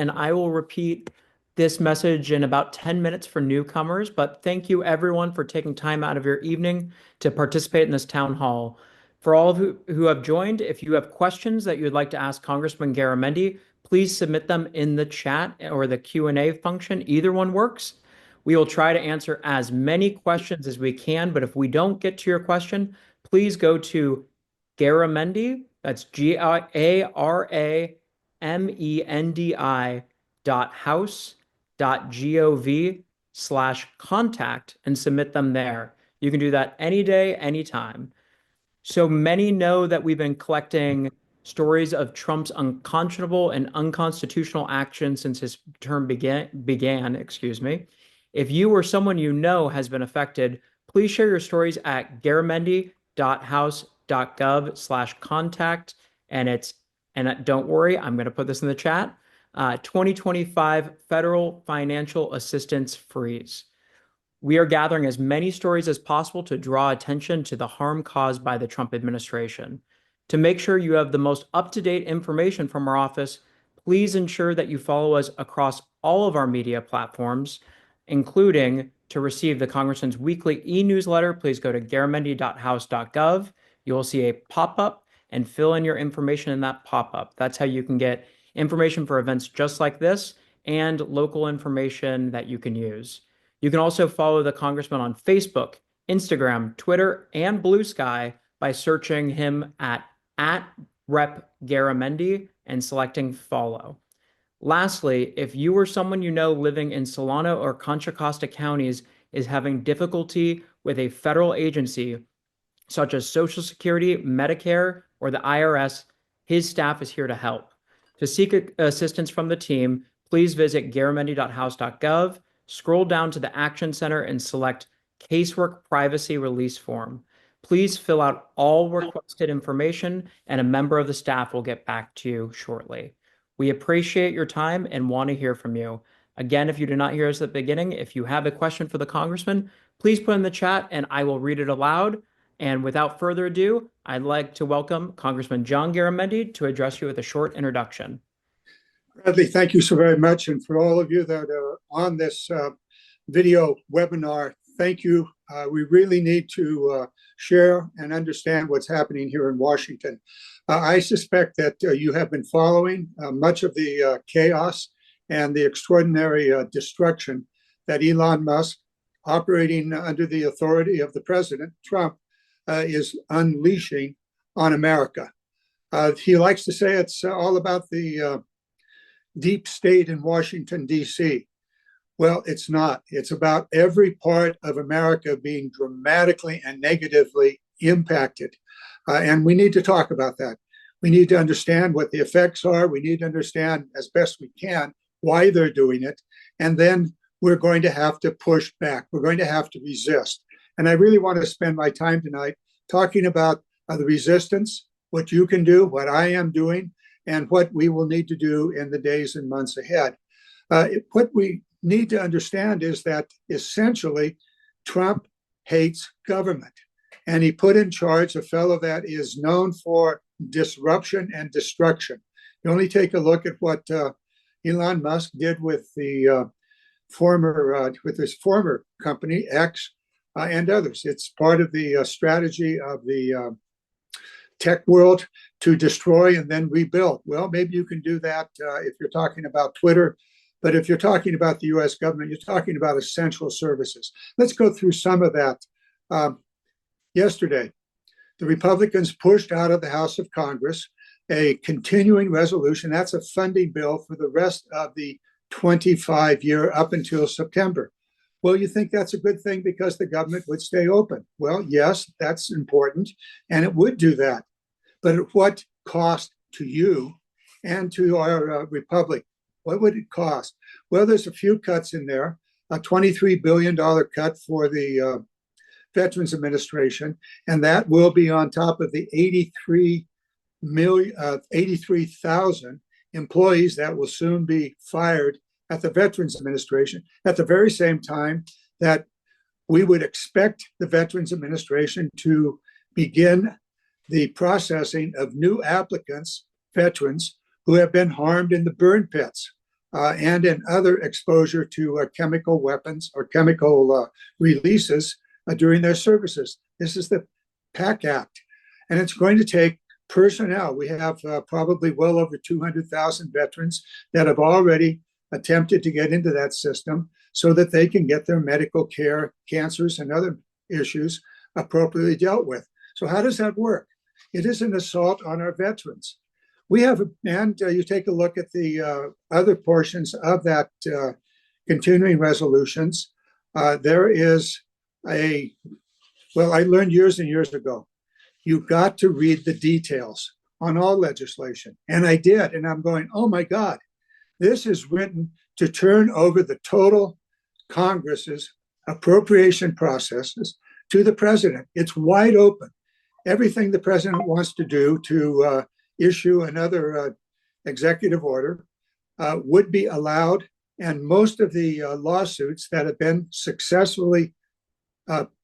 and I will repeat this message in about 10 minutes for newcomers. But thank you, everyone, for taking time out of your evening to participate in this town hall. For all who have joined, if you have questions that you would like to ask Congressman Garamendi, please submit them in the chat or the Q&A function. Either one works. We will try to answer as many questions as we can, but if we don't get to your question, please go to Garamendi, that's GARAMENDI.house.gov/contact and submit them there. You can do that any day, anytime. So many know that we've been collecting stories of Trump's unconscionable and unconstitutional actions since his term began, excuse me. If you or someone you know has been affected, please share your stories at garamendi.house.gov/contact. And don't worry, I'm going to put this in the chat. 2025 Federal Financial Assistance Freeze. We are gathering as many stories as possible to draw attention to the harm caused by the Trump administration. To make sure you have the most up-to-date information from our office, please ensure that you follow us across all of our media platforms, including to receive the Congressman's weekly e-newsletter. Please go to garamendi.house.gov. You will see a pop-up and fill in your information in that pop-up. That's how you can get information for events just like this and local information that you can use. You can also follow the Congressman on Facebook, Instagram, Twitter, and Bluesky by searching him at Rep Garamendi and selecting follow. Lastly, if you or someone you know living in Solano or Contra Costa counties is having difficulty with a federal agency, such as Social Security, Medicare, or the IRS, his staff is here to help. To seek assistance from the team, please visit garamendi.house.gov, scroll down to the Action Center, and select Casework Privacy Release Form. Please fill out all requested information, and a member of the staff will get back to you shortly. We appreciate your time and want to hear from you. Again, if you did not hear us at the beginning, if you have a question for the Congressman, please put in the chat and I will read it aloud. And without further ado, I'd like to welcome Congressman John Garamendi to address you with a short introduction. Bradley, thank you so very much. And for all of you that are on this video webinar, thank you. We really need to share and understand what's happening here in Washington. I suspect that you have been following much of the chaos and the extraordinary destruction that Elon Musk, operating under the authority of the President, Trump, is unleashing on America. He likes to say it's all about the deep state in Washington, D.C. Well, it's not. It's about every part of America being dramatically and negatively impacted. And we need to talk about that. We need to understand what the effects are. We need to understand as best we can why they're doing it. And then we're going to have to push back. We're going to have to resist. And I really want to spend my time tonight talking about the resistance, what you can do, what I am doing, and what we will need to do in the days and months ahead. What we need to understand is that essentially Trump hates government, and he put in charge a fellow that is known for disruption and destruction. You only take a look at what Elon Musk did with the with his former company X and others. It's part of the strategy of the tech world to destroy and then rebuild. Well, maybe you can do that if you're talking about Twitter, but if you're talking about the U.S. government, you're talking about essential services. Let's go through some of that. Yesterday, the Republicans pushed out of the House of Congress a continuing resolution. That's a funding bill for the rest of the 25-year up until September. Well, you think that's a good thing because the government would stay open. Well, yes, that's important, and it would do that. But at what cost to you and to our republic? What would it cost? Well, there's a few cuts in there. A $23 billion cut for the Veterans Administration, and that will be on top of the 83,000 employees that will soon be fired at the Veterans Administration, at the very same time that we would expect the Veterans Administration to begin the processing of new applicants, veterans who have been harmed in the burn pits. and in other exposure to chemical weapons or chemical releases during their services. This is the PAC Act, and it's going to take personnel. We have probably well over 200,000 veterans that have already attempted to get into that system so that they can get their medical care, cancers, and other issues appropriately dealt with. So how does that work? It is an assault on our veterans. We have, and you take a look at the other portions of that continuing resolutions. There is well, I learned years and years ago, you've got to read the details on all legislation. And I did, and I'm going, oh my God, this is written to turn over the total Congress's appropriation processes to the president. It's wide open. Everything the president wants to do to issue another executive order would be allowed, and most of the lawsuits that have been successfully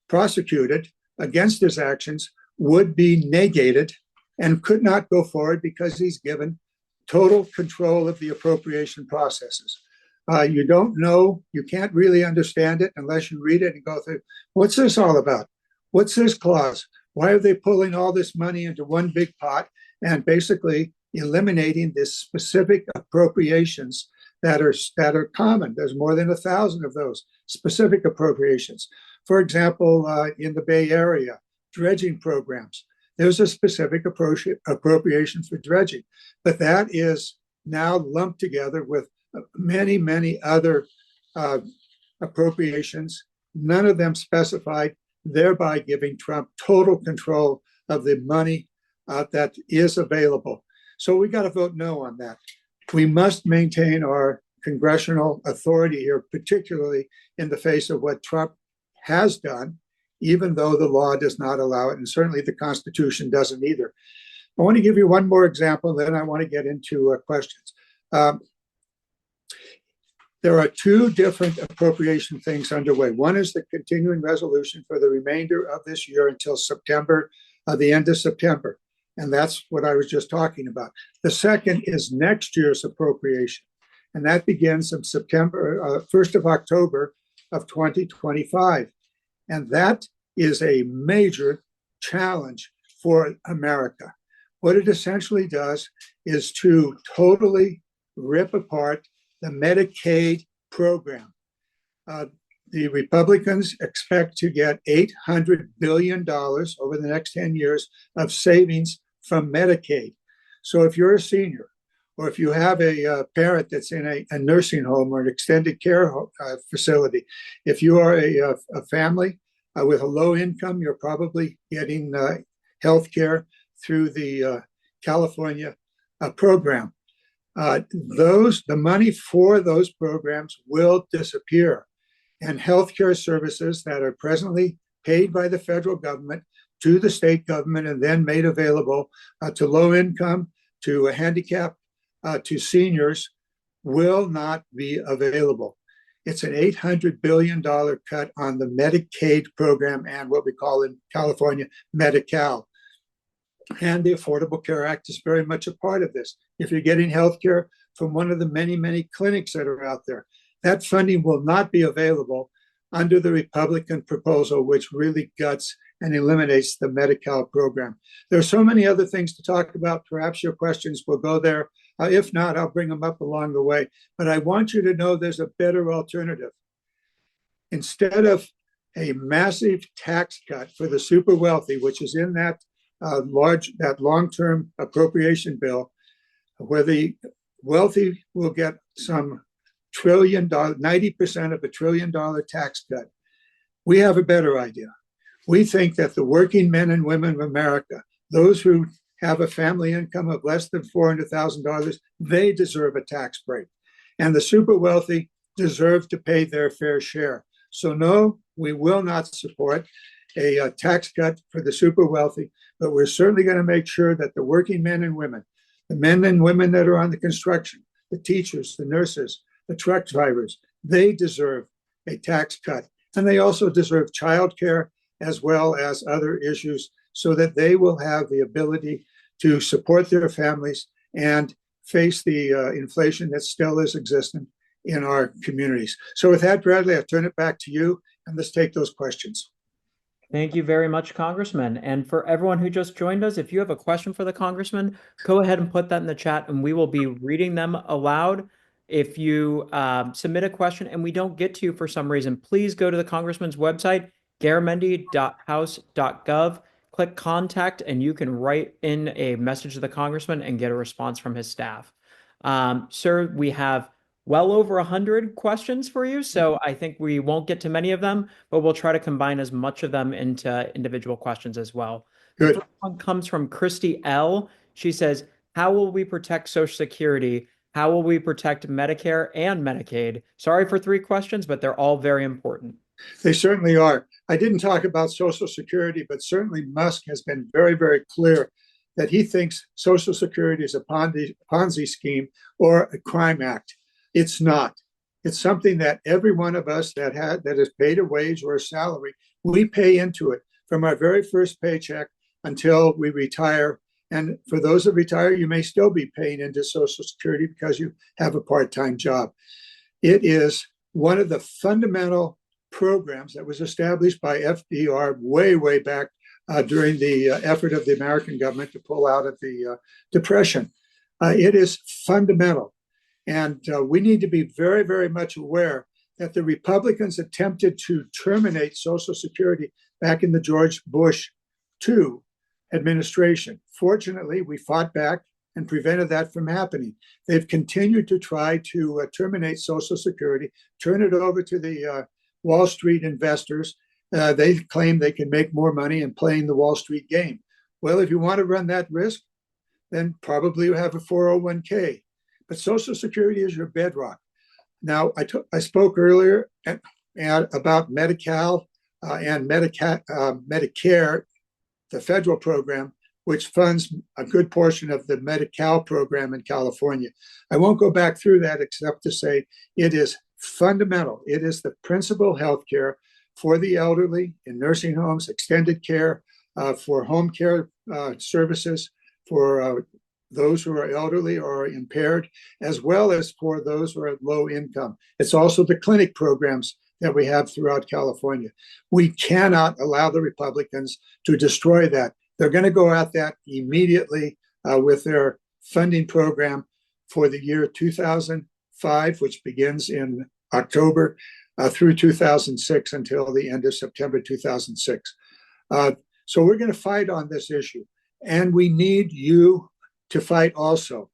prosecuted against his actions would be negated and could not go forward because he's given total control of the appropriation processes. You don't know, you can't really understand it unless you read it and go through, what's this all about? What's this clause? Why are they pulling all this money into one big pot and basically eliminating the specific appropriations that are common? There's more than 1,000 of those specific appropriations. For example, in the Bay Area, dredging programs, there's a specific appropriation for dredging, but that is now lumped together with many, many other appropriations, none of them specified, thereby giving Trump total control of the money that is available. So we got to vote no on that. We must maintain our congressional authority here, particularly in the face of what Trump has done, even though the law does not allow it, and certainly the Constitution doesn't either. I want to give you one more example, then I want to get into questions. There are two different appropriation things underway. One is the continuing resolution for the remainder of this year until September, the end of September. And that's what I was just talking about. The second is next year's appropriation. And that begins on September, 1st of October of 2025. And that is a major challenge for America. What it essentially does is to totally rip apart the Medicaid program. The Republicans expect to get $800 billion over the next 10 years of savings from Medicaid. So if you're a senior, or if you have a parent that's in a nursing home or an extended care facility, if you are a family with a low income, you're probably getting health care through the California program. The money for those programs will disappear, and healthcare services that are presently paid by the federal government to the state government and then made available to low income, to handicapped, to seniors will not be available. It's an $800 billion cut on the Medicaid program and what we call in California Medi-Cal. And the Affordable Care Act is very much a part of this. If you're getting health care from one of the many, many clinics that are out there, that funding will not be available under the Republican proposal, which really guts and eliminates the Medi-Cal program. There are so many other things to talk about. Perhaps your questions will go there. If not, I'll bring them up along the way. But I want you to know there's a better alternative. Instead of a massive tax cut for the super wealthy, which is in that long-term appropriation bill, where the wealthy will get some $1 trillion, 90% of $1 trillion tax cut, we have a better idea. We think that the working men and women of America, those who have a family income of less than $400,000, they deserve a tax break. And the super wealthy deserve to pay their fair share. So no, we will not support a tax cut for the super wealthy, but we're certainly going to make sure that the working men and women, the men and women that are on the construction, the teachers, the nurses, the truck drivers, they deserve a tax cut. And they also deserve childcare as well as other issues so that they will have the ability to support their families and face the inflation that still is existent in our communities. So with that, Bradley, I turn it back to you, and let's take those questions. Thank you very much, Congressman. And for everyone who just joined us, if you have a question for the Congressman, go ahead and put that in the chat and we will be reading them aloud. If you submit a question and we don't get to you for some reason, please go to the Congressman's website, garamendi.house.gov, click contact, and you can write in a message to the Congressman and get a response from his staff. Sir, we have well over 100 questions for you, so I think we won't get to many of them, but we'll try to combine as much of them into individual questions as well. The Good. first one comes from Christy L. She says, how will we protect Social Security? How will we protect Medicare and Medicaid? Sorry for 3 questions, but they're all very important. They certainly are. I didn't talk about Social Security, but certainly Musk has been very, very clear that he thinks Social Security is a Ponzi scheme or a crime act. It's not. It's something that every one of us that has paid a wage or a salary, we pay into it from our very first paycheck until we retire. And for those that retire, you may still be paying into Social Security because you have a part-time job. It is one of the fundamental programs that was established by FDR way, way back during the effort of the American government to pull out of the Depression. It is fundamental. And we need to be very, very much aware that the Republicans attempted to terminate Social Security back in the George Bush II administration. Fortunately, we fought back and prevented that from happening. They've continued to try to terminate Social Security, turn it over to the Wall Street investors. They claim they can make more money in playing the Wall Street game. Well, if you want to run that risk, then probably you have a 401k. But Social Security is your bedrock. Now, I spoke earlier about Medi-Cal and Medicare, the federal program, which funds a good portion of the Medi-Cal program in California. I won't go back through that except to say it is fundamental. It is the principal health care for the elderly in nursing homes, extended care, for home care services, for those who are elderly or impaired, as well as for those who are at low income. It's also the clinic programs that we have throughout California. We cannot allow the Republicans to destroy that. They're going to go at that immediately with their funding program for the year 2005, which begins in October through 2006 until the end of September 2006. So we're going to fight on this issue, and we need you to fight also.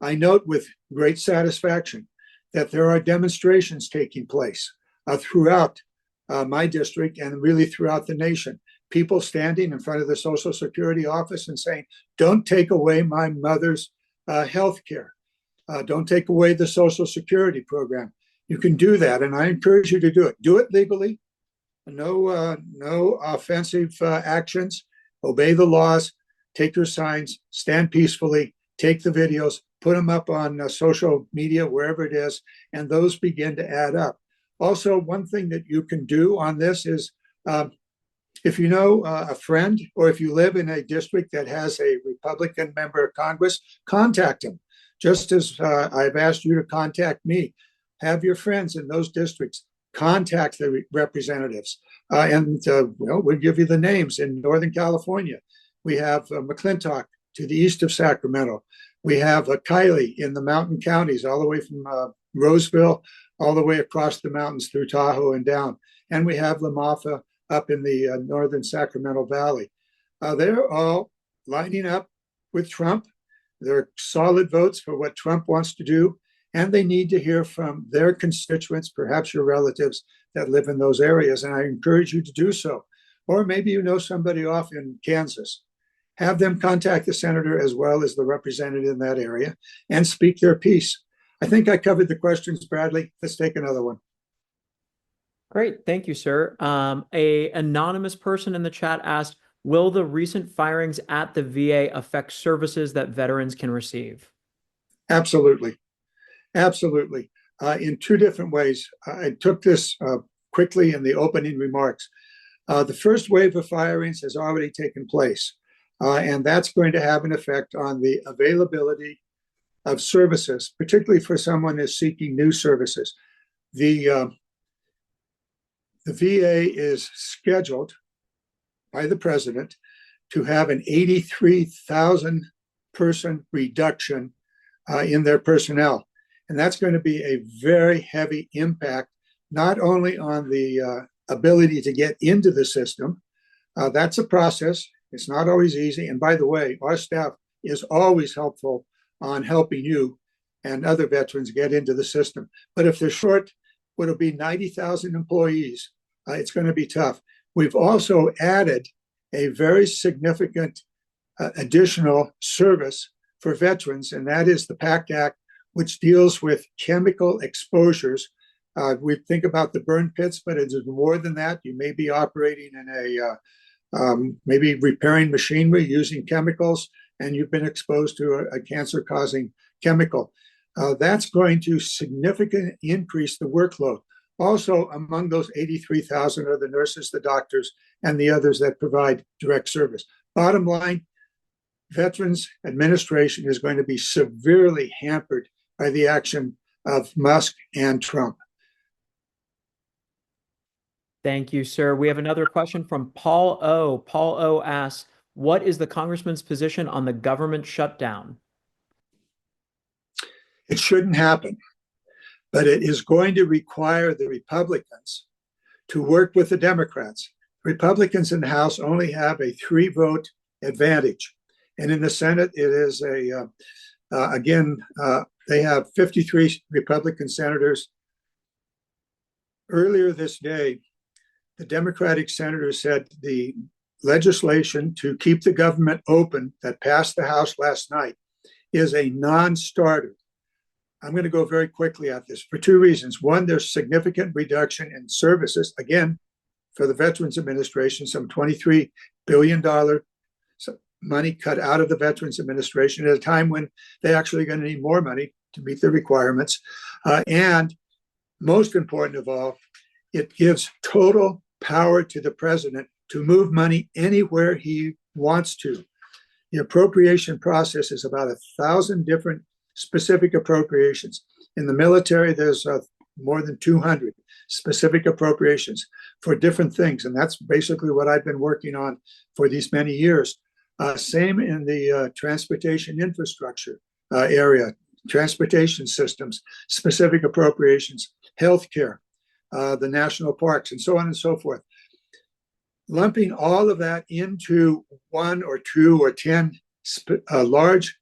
I note with great satisfaction that there are demonstrations taking place throughout my district and really throughout the nation. People standing in front of the Social Security office and saying, don't take away my mother's health care. Don't take away the Social Security program. You can do that, and I encourage you to do it. Do it legally. No offensive actions. Obey the laws. Take your signs, stand peacefully, take the videos, put them up on social media, wherever it is, and those begin to add up. Also, one thing that you can do on this is if you know a friend or if you live in a district that has a Republican member of Congress, contact him. Just as I've asked you to contact me, have your friends in those districts contact the representatives. We'll give you the names in Northern California. We have McClintock to the east of Sacramento. We have Kiley in the mountain counties, all the way from Roseville, all the way across the mountains through Tahoe and down. And we have La Mafa up in the northern Sacramento Valley. They're all lining up with Trump. They're solid votes for what Trump wants to do. And they need to hear from their constituents, perhaps your relatives that live in those areas. And I encourage you to do so. Or maybe you know somebody off in Kansas. Have them contact the senator as well as the representative in that area and speak their piece. I think I covered the questions, Bradley. Let's take another one. Great. Thank you, sir. A anonymous person in the chat asked, will the recent firings at the VA affect services that veterans can receive? Absolutely. Absolutely. In 2 different ways. I took this quickly in the opening remarks. The first wave of firings has already taken place. And that's going to have an effect on the availability of services, particularly for someone who's seeking new services. The VA is scheduled by the president to have an 83,000 person reduction in their personnel. And that's going to be a very heavy impact, not only on the ability to get into the system. That's a process. It's not always easy. And by the way, our staff is always helpful on helping you and other veterans get into the system. But if they're short, what'll be 90,000 employees, it's going to be tough. We've also added a very significant additional service for veterans, and that is the PACT Act, which deals with chemical exposures. We think about the burn pits, but it's more than that. You may be operating in maybe repairing machinery using chemicals, and you've been exposed to a cancer-causing chemical. That's going to significantly increase the workload. Also, among those 83,000 are the nurses, the doctors, and the others that provide direct service. Bottom line, Veterans Administration is going to be severely hampered by the action of Musk and Trump. Thank you, sir. We have another question from Paul O. Paul O asks, what is the congressman's position on the government shutdown? It shouldn't happen, but it is going to require the Republicans to work with the Democrats. Republicans in the House only have a 3-vote advantage. And in the Senate, it is they have 53 Republican senators. Earlier this day, the Democratic senator said the legislation to keep the government open that passed the House last night is a non-starter. I'm going to go very quickly at this for 2 reasons. One, there's significant reduction in services, again, for the Veterans Administration, some $23 billion money cut out of the Veterans Administration at a time when they actually are going to need more money to meet the requirements. And most important of all, it gives total power to the president to move money anywhere he wants to. The appropriation process is about 1,000 different specific appropriations. In the military, there's more than 200 specific appropriations for different things. And that's basically what I've been working on for these many years. Same in the transportation infrastructure area, transportation systems, specific appropriations, healthcare, the national parks, and so on and so forth. Lumping all of that into 1 or 2 or 10 large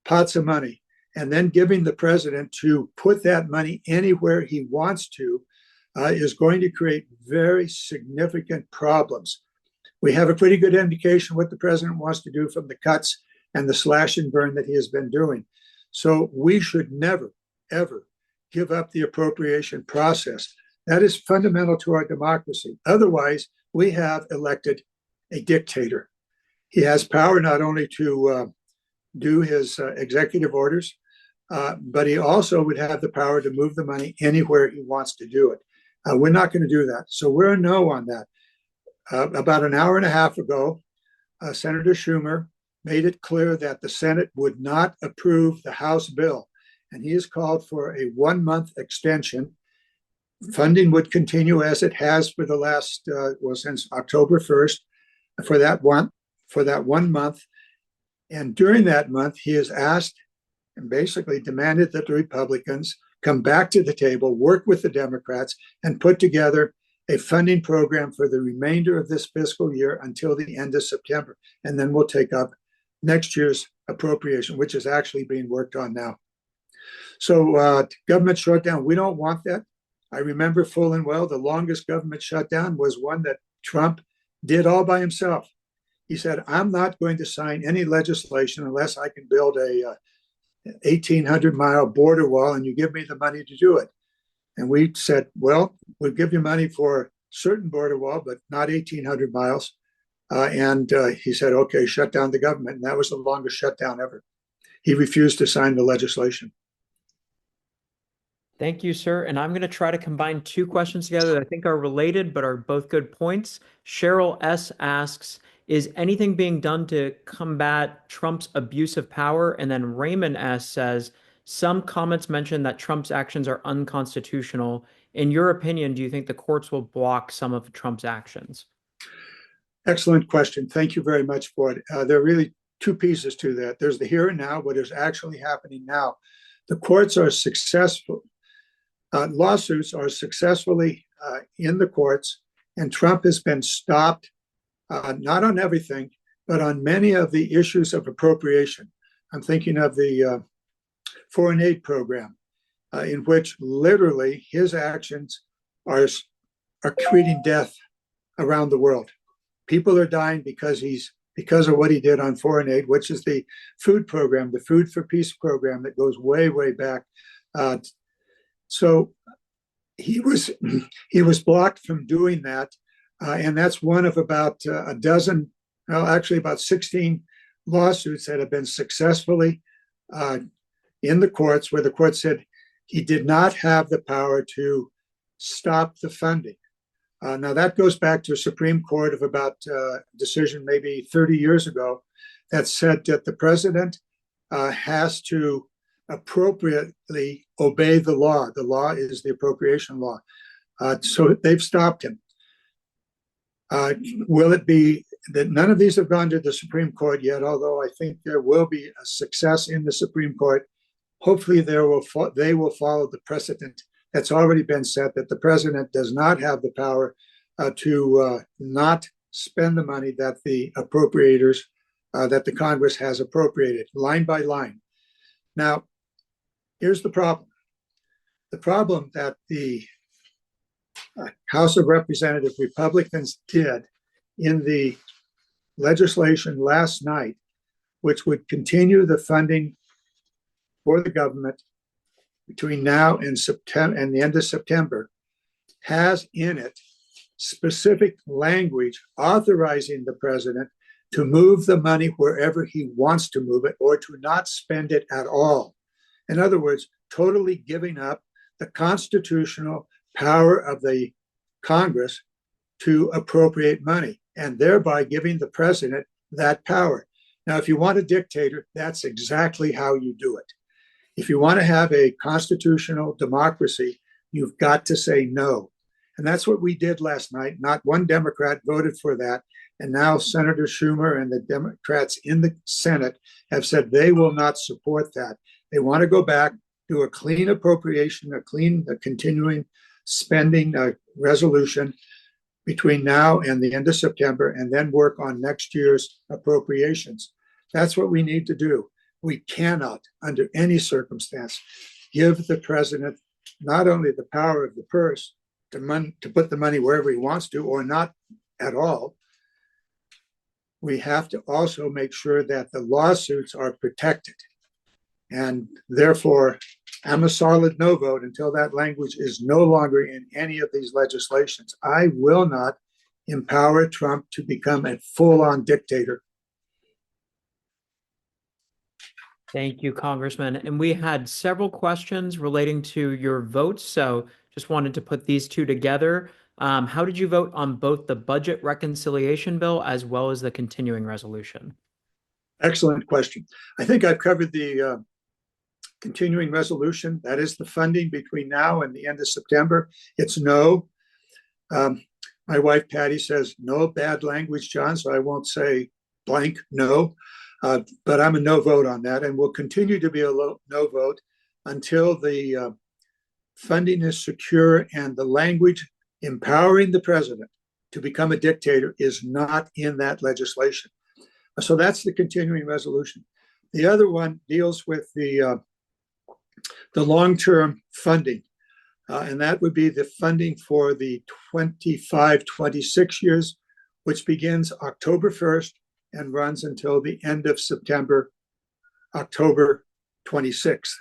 pots of money, and then giving the president to put that money anywhere he wants to is going to create very significant problems. We have a pretty good indication what the president wants to do from the cuts and the slash and burn that he has been doing. So we should never, ever give up the appropriation process. That is fundamental to our democracy. Otherwise, we have elected a dictator. He has power not only to do his executive orders, but he also would have the power to move the money anywhere he wants to do it. We're not going to do that. So we're a no on that. About an hour and a half ago, Senator Schumer made it clear that the Senate would not approve the House bill, and he has called for a 1-month extension. Funding would continue as it has for the last, since October 1st, for that 1 month. And during that month, he has asked and basically demanded that the Republicans come back to the table, work with the Democrats, and put together a funding program for the remainder of this fiscal year until the end of September. And then we'll take up next year's appropriation, which is actually being worked on now. So government shutdown, we don't want that. I remember full and well the longest government shutdown was one that Trump did all by himself. He said, I'm not going to sign any legislation unless I can build a 1,800-mile border wall and you give me the money to do it. And we said, well, we'll give you money for a certain border wall, but not 1,800 miles. And he said, okay, shut down the government. And that was the longest shutdown ever. He refused to sign the legislation. Thank you, sir. And I'm going to try to combine 2 questions together that I think are related, but are both good points. Cheryl S. asks, is anything being done to combat Trump's abuse of power? And then Raymond S. says, Some comments mention that Trump's actions are unconstitutional. In your opinion, do you think the courts will block some of Trump's actions? Excellent question. Thank you very much for it. There are really two pieces to that. There's the here and now, what is actually happening now. The courts are successful. Lawsuits are successfully in the courts, and Trump has been stopped, not on everything, but on many of the issues of appropriation. I'm thinking of the foreign aid program, in which literally his actions are creating death around the world. People are dying because of what he did on foreign aid, which is the food program, the Food for Peace program that goes way, way back. So he was blocked from doing that, and that's one of about a dozen, well, actually about 16 lawsuits that have been successfully in the courts, where the court said he did not have the power to stop the funding. Now that goes back to a Supreme Court of about decision maybe 30 years ago that said that the president has to appropriately obey the law. The law is the appropriation law. So they've stopped him. Will it be that none of these have gone to the Supreme Court yet, although I think there will be a success in the Supreme Court. Hopefully they will follow the precedent that's already been set, that the president does not have the power to not spend the money that the appropriators, that the Congress has appropriated, line by line. Now, here's the problem. The problem that the House of Representatives Republicans did in the legislation last night, which would continue the funding for the government between now and September and the end of September, has in it specific language authorizing the president to move the money wherever he wants to move it, or to not spend it at all. In other words, totally giving up the constitutional power of the Congress to appropriate money, and thereby giving the president that power. Now, if you want a dictator, that's exactly how you do it. If you want to have a constitutional democracy, you've got to say no. And that's what we did last night. Not one Democrat voted for that. And now Senator Schumer and the Democrats in the Senate have said they will not support that. They want to go back to a clean appropriation, a continuing spending resolution between now and the end of September, and then work on next year's appropriations. That's what we need to do. We cannot, under any circumstance, give the president not only the power of the purse to put the money wherever he wants to, or not at all. We have to also make sure that the lawsuits are protected. And therefore, I'm a solid no vote until that language is no longer in any of these legislations. I will not empower Trump to become a full-on dictator. Thank you, Congressman. And we had several questions relating to your votes, so just wanted to put these two together. How did you vote on both the budget reconciliation bill as well as the continuing resolution? Excellent question. I think I've covered the continuing resolution. That is the funding between now and the end of September. It's no. My wife, Patty, says no bad language, John, so I won't say blank no. But I'm a no vote on that, and will continue to be a no vote until the funding is secure and the language empowering the president to become a dictator is not in that legislation. So that's the continuing resolution. The other one deals with the long-term funding, and that would be the funding for the 25-26 years, which begins October 1st and runs until the end of September, October 26th.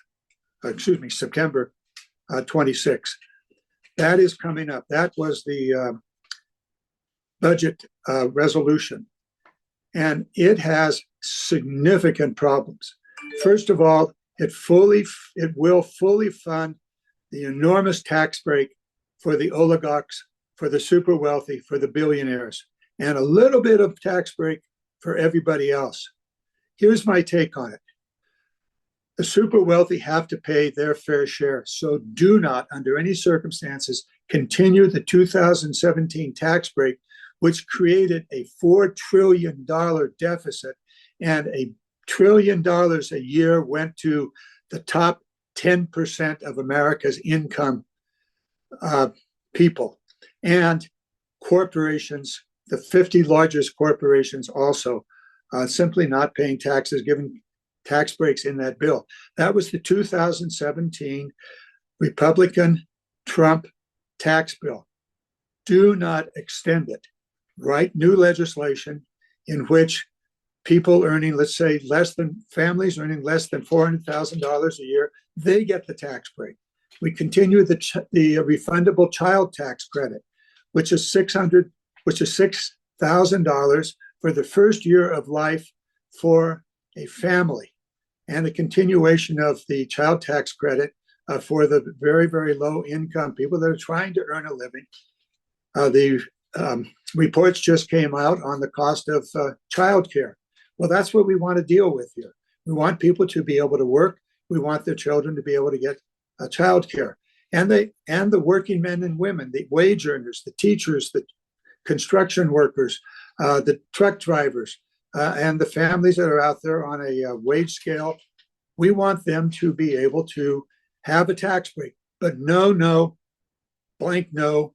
September 26th. That is coming up. That was the budget resolution, and it has significant problems. First of all, it will fully fund the enormous tax break for the oligarchs, for the super wealthy, for the billionaires, and a little bit of tax break for everybody else. Here's my take on it. The super wealthy have to pay their fair share. So do not, under any circumstances, continue the 2017 tax break, which created a $4 trillion deficit, and $1 trillion a year went to the top 10% of America's income people. And corporations, the 50 largest corporations also simply not paying taxes, given tax breaks in that bill. That was the 2017 Republican Trump tax bill. Do not extend it. Write new legislation in which people earning, let's say, families earning less than $400,000 a year, they get the tax break. We continue the refundable child tax credit, which is $6,000 for the first year of life for a family, and the continuation of the child tax credit for the very, very low income people that are trying to earn a living. The reports just came out on the cost of childcare. Well, that's what we want to deal with here. We want people to be able to work. We want their children to be able to get childcare. And the working men and women, the wage earners, the teachers, the construction workers, the truck drivers, and the families that are out there on a wage scale, we want them to be able to have a tax break. But no, blank no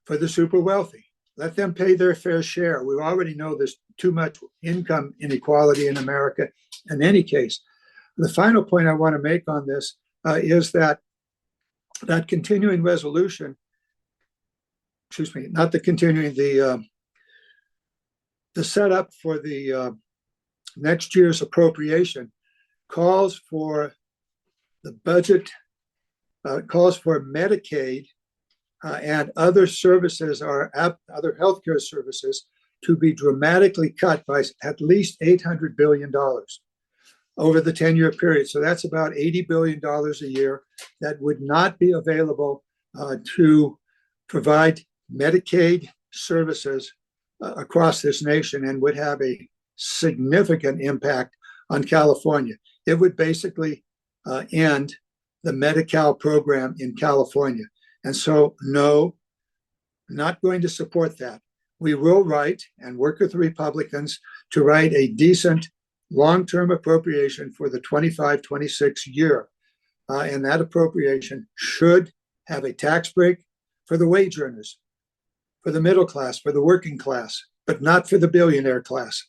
for the super wealthy. Let them pay their fair share. We already know there's too much income inequality in America in any case. The final point I want to make on this is that continuing resolution, not the continuing, the setup for the next year's appropriation calls for the budget, calls for Medicaid and other services, or other healthcare services, to be dramatically cut by at least $800 billion over the 10-year period. So that's about $80 billion a year that would not be available to provide Medicaid services across this nation, and would have a significant impact on California. It would basically end the Medi-Cal program in California. And so, no, not going to support that. We will write and work with the Republicans to write a decent long-term appropriation for the 25-26 year. And that appropriation should have a tax break for the wage earners, for the middle class, for the working class, but not for the billionaire class.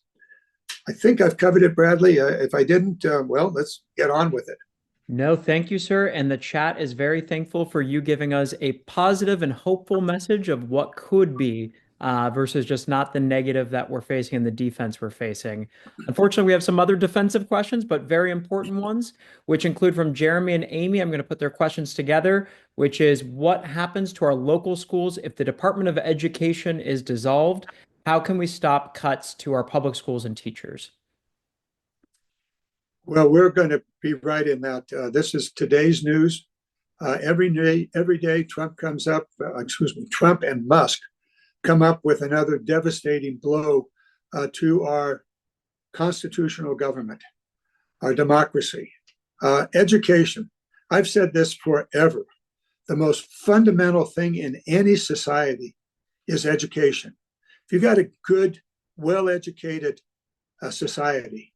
I think I've covered it, Bradley. If I didn't, well, let's get on with it. No, thank you, sir. And the chat is very thankful for you giving us a positive and hopeful message of what could be versus just not the negative that we're facing and the defense we're facing. Unfortunately, we have some other defensive questions, but very important ones, which include from Jeremy and Amy. I'm going to put their questions together, which is, what happens to our local schools if the Department of Education is dissolved? How can we stop cuts to our public schools and teachers? Well, we're going to be right in that. This is today's news. Every day, Trump and Musk come up with another devastating blow to our constitutional government, our democracy. Education. I've said this forever. The most fundamental thing in any society is education. If you've got a good, well-educated society,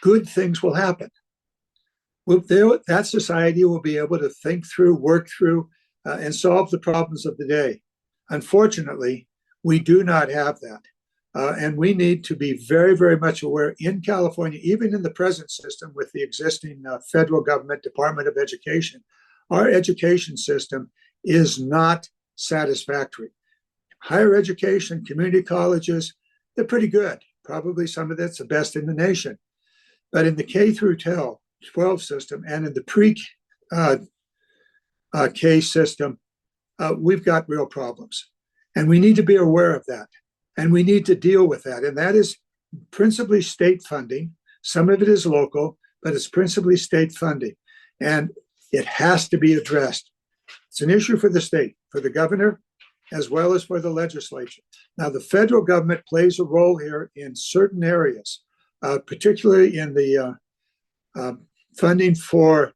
good things will happen. That society will be able to think through, work through, and solve the problems of the day. Unfortunately, we do not have that. And we need to be very, very much aware in California, even in the present system with the existing federal government Department of Education, our education system is not satisfactory. Higher education, community colleges, they're pretty good. Probably some of that's the best in the nation. But in the K through 12 system and in the pre-K system, we've got real problems. And we need to be aware of that. And we need to deal with that. And that is principally state funding. Some of it is local, but it's principally state funding. And it has to be addressed. It's an issue for the state, for the governor, as well as for the legislature. Now, the federal government plays a role here in certain areas, particularly in the funding for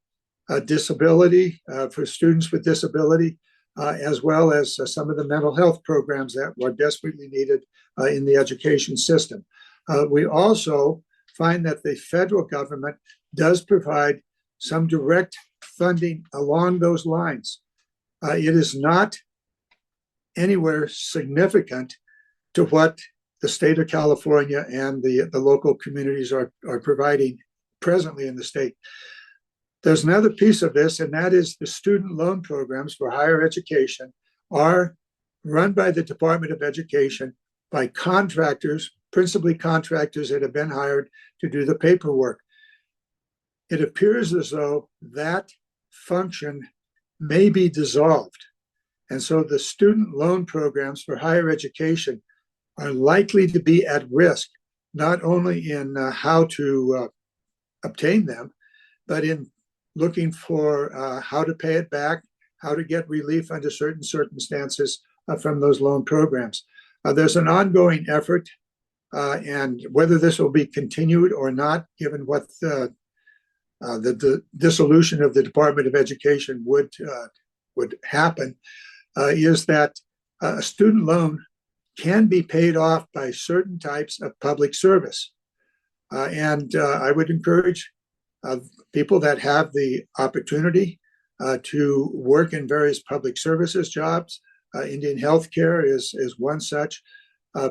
disability, for students with disability, as well as some of the mental health programs that were desperately needed in the education system. We also find that the federal government does provide some direct funding along those lines. It is not anywhere significant to what the state of California and the local communities are providing presently in the state. There's another piece of this, and that is the student loan programs for higher education are run by the Department of Education by contractors, principally contractors that have been hired to do the paperwork. It appears as though that function may be dissolved. And so the student loan programs for higher education are likely to be at risk, not only in how to obtain them, but in looking for how to pay it back, how to get relief under certain circumstances from those loan programs. There's an ongoing effort, and whether this will be continued or not, given what the dissolution of the Department of Education would happen, is that a student loan can be paid off by certain types of public service. And I would encourage people that have the opportunity to work in various public services jobs. Indian Healthcare is one such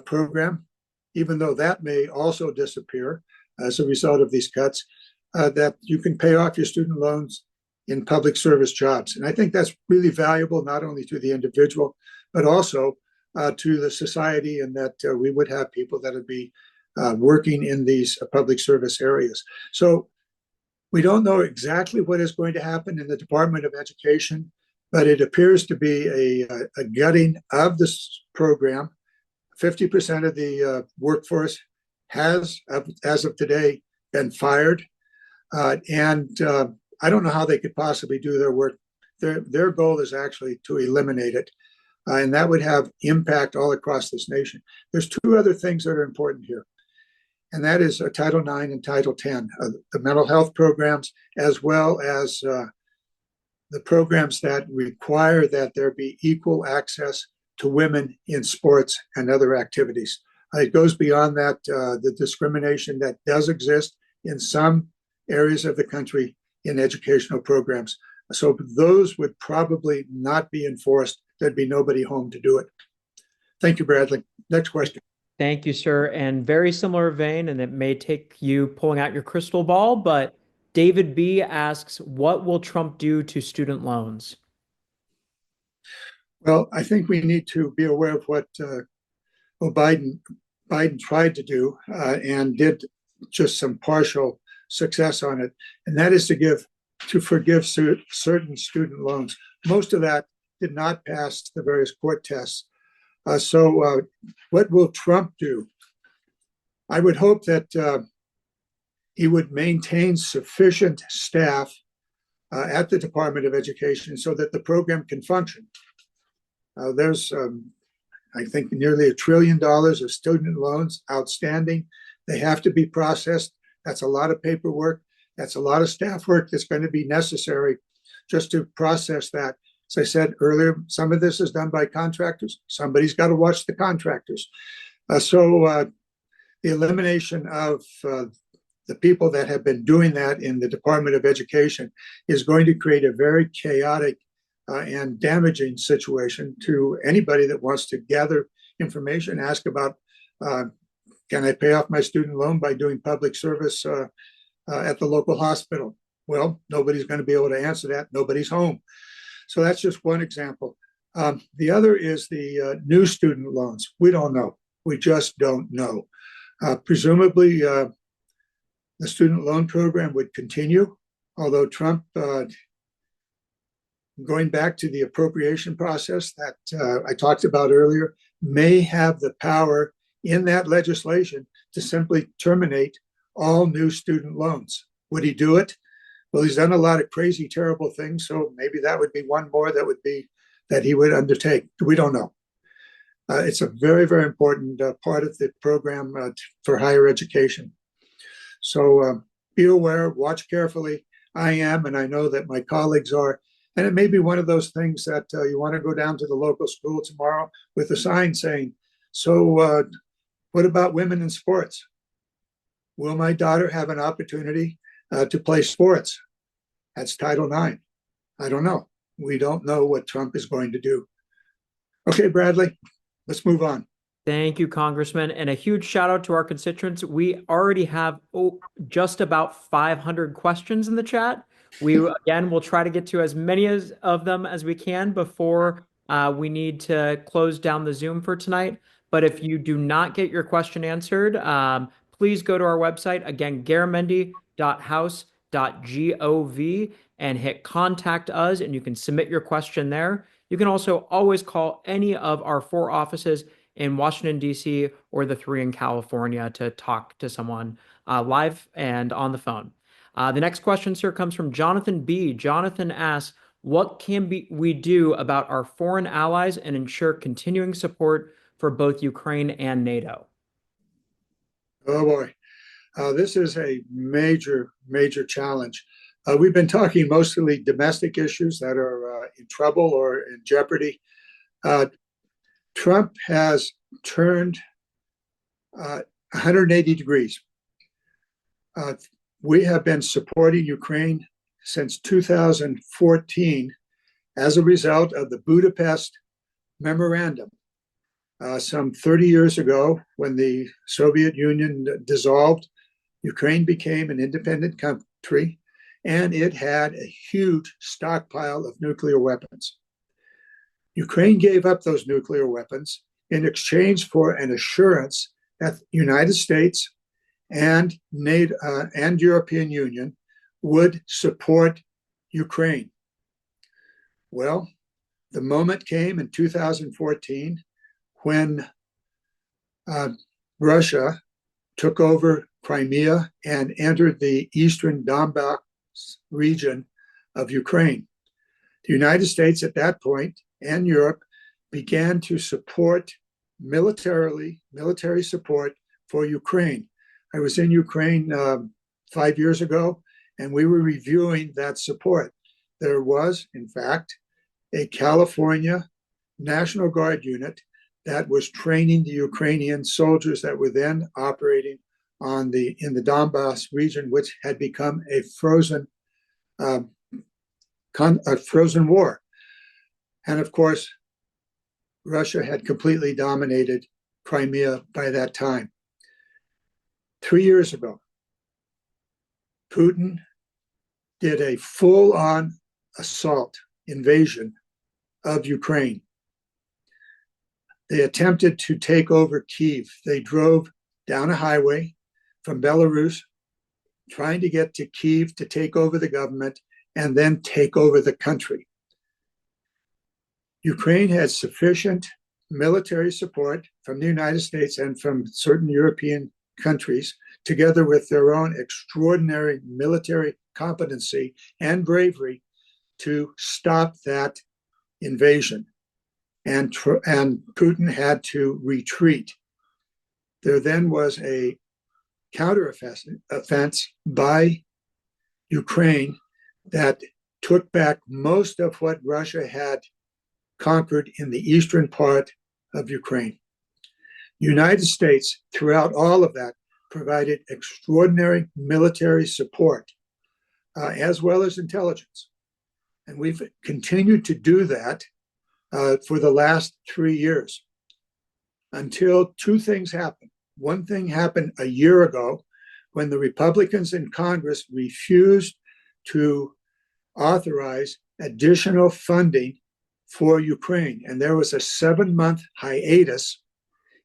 program, even though that may also disappear as a result of these cuts, that you can pay off your student loans in public service jobs. And I think that's really valuable, not only to the individual, but also to the society, and that we would have people that would be working in these public service areas. So we don't know exactly what is going to happen in the Department of Education, but it appears to be a gutting of this program. 50% of the workforce has, as of today, been fired. And I don't know how they could possibly do their work. Their goal is actually to eliminate it. And that would have impact all across this nation. There's two other things that are important here, and that is Title IX and Title X, the mental health programs, as well as the programs that require that there be equal access to women in sports and other activities. It goes beyond that, the discrimination that does exist in some areas of the country in educational programs. So those would probably not be enforced. There'd be nobody home to do it. Thank you, Bradley. Next question. Thank you, sir. And very similar vein, and it may take you pulling out your crystal ball, but David B asks, what will Trump do to student loans? Well, I think we need to be aware of what Biden tried to do and did just some partial success on it, and that is to forgive certain student loans. Most of that did not pass the various court tests. So what will Trump do? I would hope that he would maintain sufficient staff at the Department of Education so that the program can function. There's, I think, nearly $1 trillion of student loans outstanding. They have to be processed. That's a lot of paperwork. That's a lot of staff work that's going to be necessary just to process that. As I said earlier, some of this is done by contractors. Somebody's got to watch the contractors. So the elimination of the people that have been doing that in the Department of Education is going to create a very chaotic and damaging situation to anybody that wants to gather information, ask about, can I pay off my student loan by doing public service at the local hospital? Well, nobody's going to be able to answer that. Nobody's home. So that's just one example. The other is the new student loans. We don't know. We just don't know. Presumably, the student loan program would continue, although Trump, going back to the appropriation process that I talked about earlier, may have the power in that legislation to simply terminate all new student loans. Would he do it? Well, he's done a lot of crazy, terrible things, so maybe that would be one more that he would undertake. We don't know. It's a very, very important part of the program for higher education. So be aware, watch carefully. I am, and I know that my colleagues are. And it may be one of those things that you want to go down to the local school tomorrow with a sign saying, so what about women in sports? Will my daughter have an opportunity to play sports? That's Title IX. I don't know. We don't know what Trump is going to do. Okay, Bradley, let's move on. Thank you, Congressman. And a huge shout out to our constituents. We already have just about 500 questions in the chat. We, again, will try to get to as many of them as we can before we need to close down the Zoom for tonight. But if you do not get your question answered, please go to our website, again, garamendi.house.gov, and hit contact us, and you can submit your question there. You can also always call any of our 4 offices in Washington, D.C., or the 3 in California to talk to someone live and on the phone. The next question, sir, comes from Jonathan B. Jonathan asks, what can we do about our foreign allies and ensure continuing support for both Ukraine and NATO? Oh, boy. This is a major, major challenge. We've been talking mostly domestic issues that are in trouble or in jeopardy. Trump has turned 180 degrees. We have been supporting Ukraine since 2014 as a result of the Budapest Memorandum. Some 30 years ago, when the Soviet Union dissolved, Ukraine became an independent country, and it had a huge stockpile of nuclear weapons. Ukraine gave up those nuclear weapons in exchange for an assurance that the United States and NATO and European Union would support Ukraine. Well, the moment came in 2014 when Russia took over Crimea and entered the eastern Donbass region of Ukraine. The United States at that point and Europe began to support military support for Ukraine. I was in Ukraine 5 years ago, and we were reviewing that support. There was, in fact, a California National Guard unit that was training the Ukrainian soldiers that were then operating in the Donbass region, which had become a frozen war. And of course, Russia had completely dominated Crimea by that time. 3 years ago, Putin did a full-on assault invasion of Ukraine. They attempted to take over Kyiv. They drove down a highway from Belarus, trying to get to Kyiv to take over the government and then take over the country. Ukraine had sufficient military support from the United States and from certain European countries, together with their own extraordinary military competency and bravery, to stop that invasion. And Putin had to retreat. There then was a counteroffensive by Ukraine that took back most of what Russia had conquered in the eastern part of Ukraine. United States, throughout all of that, provided extraordinary military support, as well as intelligence. And we've continued to do that for the last 3 years, until 2 things happened. One thing happened a year ago when the Republicans in Congress refused to authorize additional funding for Ukraine. And there was a 7-month hiatus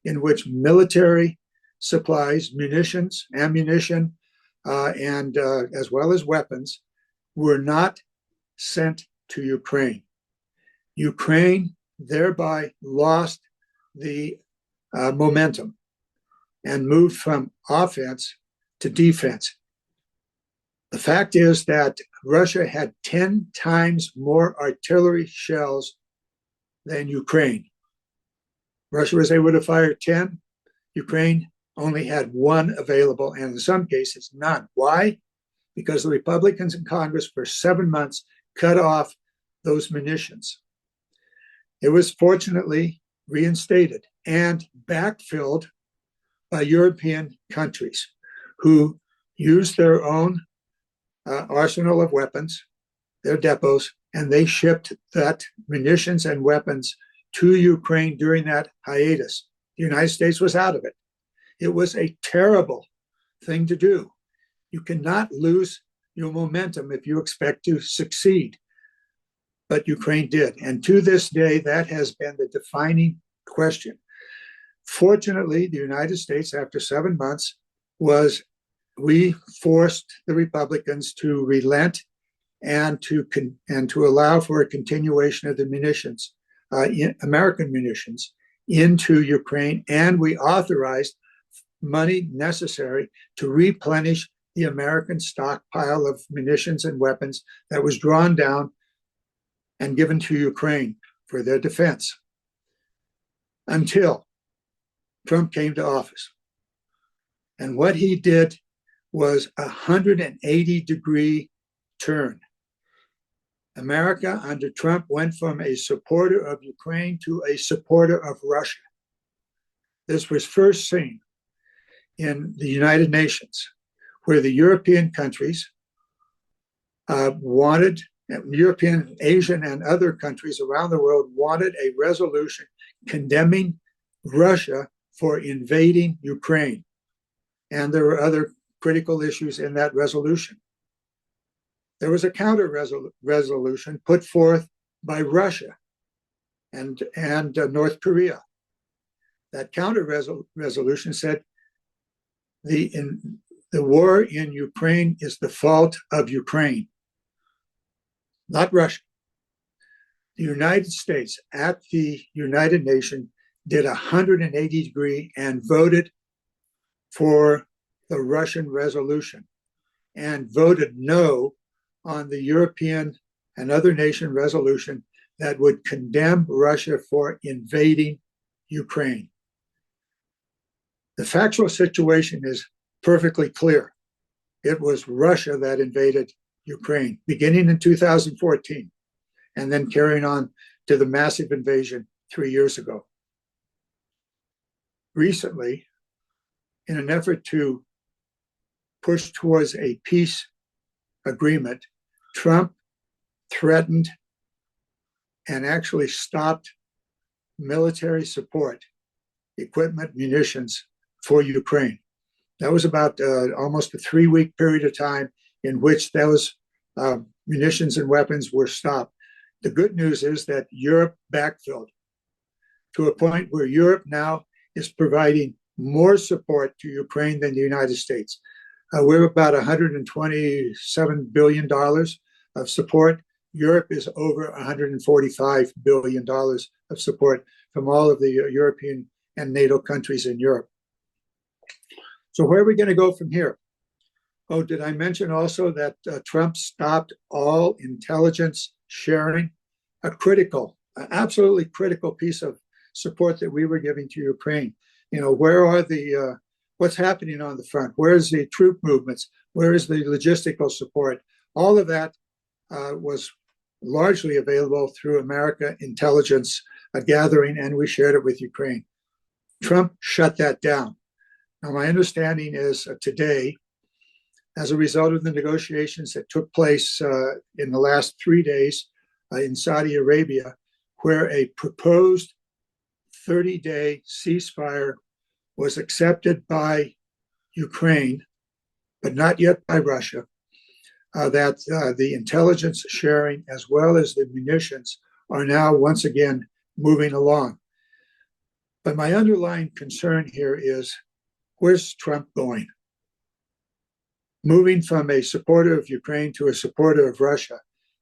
in which military supplies, munitions, ammunition, and as well as weapons were not sent to Ukraine. Ukraine thereby lost the momentum and moved from offense to defense. The fact is that Russia had 10 times more artillery shells than Ukraine. Russia was able to fire 10. Ukraine only had 1 available, and in some cases, none. Why? because the Republicans in Congress for 7 months cut off those munitions. It was fortunately reinstated and backfilled by European countries who used their own arsenal of weapons, their depots, and they shipped that munitions and weapons to Ukraine during that hiatus. The United States was out of it. It was a terrible thing to do. You cannot lose your momentum if you expect to succeed. But Ukraine did. And to this day, that has been the defining question. Fortunately, the United States, after 7 months, we forced the Republicans to relent and to allow for a continuation of the munitions, American munitions, into Ukraine, and we authorized money necessary to replenish the American stockpile of munitions and weapons that was drawn down and given to Ukraine for their defense until Trump came to office. And what he did was a 180-degree turn. America under Trump went from a supporter of Ukraine to a supporter of Russia. This was first seen in the United Nations, where the European countries European, Asian, and other countries around the world wanted a resolution condemning Russia for invading Ukraine. And there were other critical issues in that resolution. There was a counter resolution put forth by Russia and North Korea. That counter resolution said the war in Ukraine is the fault of Ukraine, not Russia. The United States at the United Nations did a 180-degree and voted for the Russian resolution and voted no on the European and other nation resolution that would condemn Russia for invading Ukraine. The factual situation is perfectly clear. It was Russia that invaded Ukraine, beginning in 2014, and then carrying on to the massive invasion 3 years ago. Recently, in an effort to push towards a peace agreement, Trump threatened and actually stopped military support, equipment, munitions for Ukraine. That was about almost a 3-week period of time in which those munitions and weapons were stopped. The good news is that Europe backfilled to a point where Europe now is providing more support to Ukraine than the United States. We're about $127 billion of support. Europe is over $145 billion of support from all of the European and NATO countries in Europe. So where are we going to go from here? Oh, did I mention also that Trump stopped all intelligence sharing? Absolutely critical piece of support that we were giving to Ukraine. You know, where are what's happening on the front? Where's the troop movements? Where is the logistical support? All of that was largely available through America intelligence gathering, and we shared it with Ukraine. Trump shut that down. Now, my understanding is today, as a result of the negotiations that took place in the last 3 days in Saudi Arabia, where a proposed 30-day ceasefire was accepted by Ukraine, but not yet by Russia, that the intelligence sharing as well as the munitions are now once again moving along. But my underlying concern here is, where's Trump going? Moving from a supporter of Ukraine to a supporter of Russia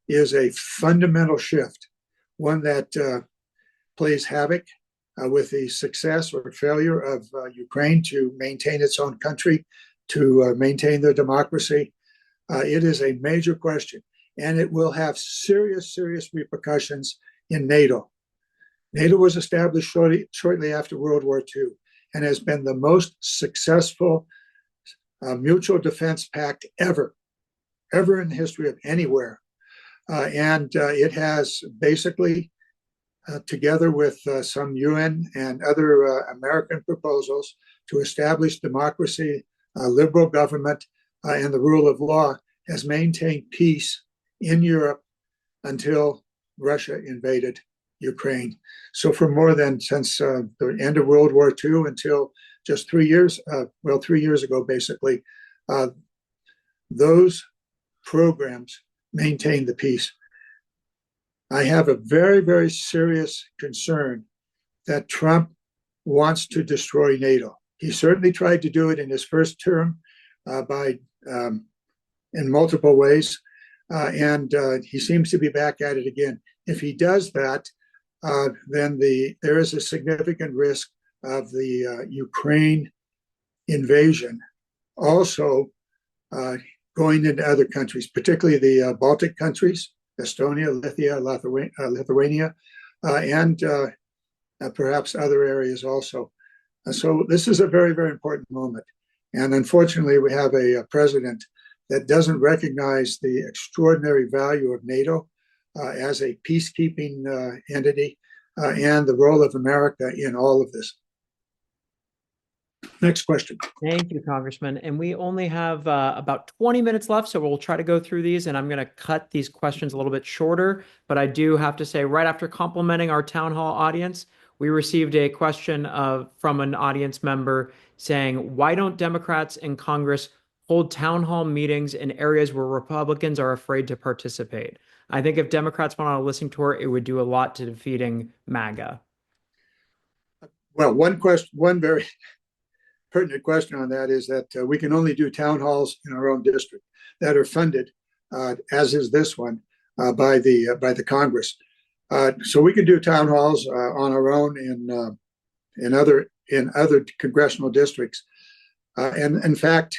is a fundamental shift, one that plays havoc with the success or failure of Ukraine to maintain its own country, to maintain their democracy. It is a major question, and it will have serious, serious repercussions in NATO. NATO was established shortly after World War II and has been the most successful mutual defense pact ever. ever in the history of anywhere. And it has basically, together with some UN and other American proposals to establish democracy, liberal government, and the rule of law, has maintained peace in Europe until Russia invaded Ukraine. So for more than since the end of World War II until just 3 years, 3 years ago, basically, those programs maintain the peace. I have a very, very serious concern that Trump wants to destroy NATO. He certainly tried to do it in his first term in multiple ways, and he seems to be back at it again. If he does that, then there is a significant risk of the Ukraine invasion also going into other countries, particularly the Baltic countries, Estonia, Lithuania, and perhaps other areas also. So this is a very, very important moment. And unfortunately, we have a president that doesn't recognize the extraordinary value of NATO as a peacekeeping entity and the role of America in all of this. Next question. Thank you, Congressman. And we only have about 20 minutes left, so we'll try to go through these, and I'm going to cut these questions a little bit shorter. But I do have to say, right after complimenting our town hall audience, we received a question from an audience member saying, why don't Democrats in Congress hold town hall meetings in areas where Republicans are afraid to participate? I think if Democrats went on a listening tour, it would do a lot to defeating MAGA. Well, one very pertinent question on that is that we can only do town halls in our own district that are funded, as is this one, by the Congress. So we can do town halls on our own in other congressional districts, and in fact,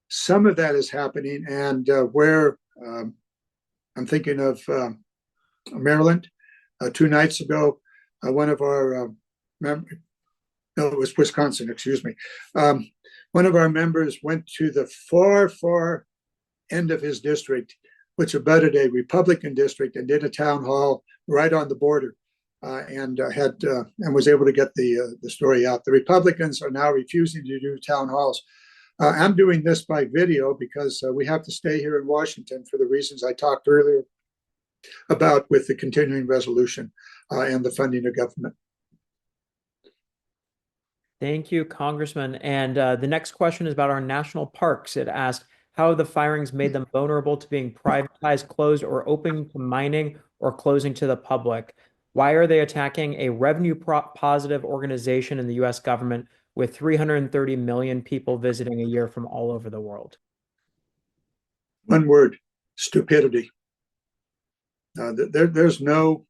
some of that is happening. And where I'm thinking of Maryland, 2 nights ago, one of our no, it was Wisconsin, excuse me. One of our members went to the far end of his district, which abutted a Republican district, and did a town hall right on the border, and was able to get the story out. The Republicans are now refusing to do town halls. I'm doing this by video because we have to stay here in Washington for the reasons I talked earlier about with the continuing resolution and the funding of government. Thank you, Congressman. And the next question is about our national parks. It asked, how have the firings made them vulnerable to being privatized, closed, or open to mining or closing to the public? Why are they attacking a revenue positive organization in the U.S. government with 330 million people visiting a year from all over the world? One word: stupidity. There's no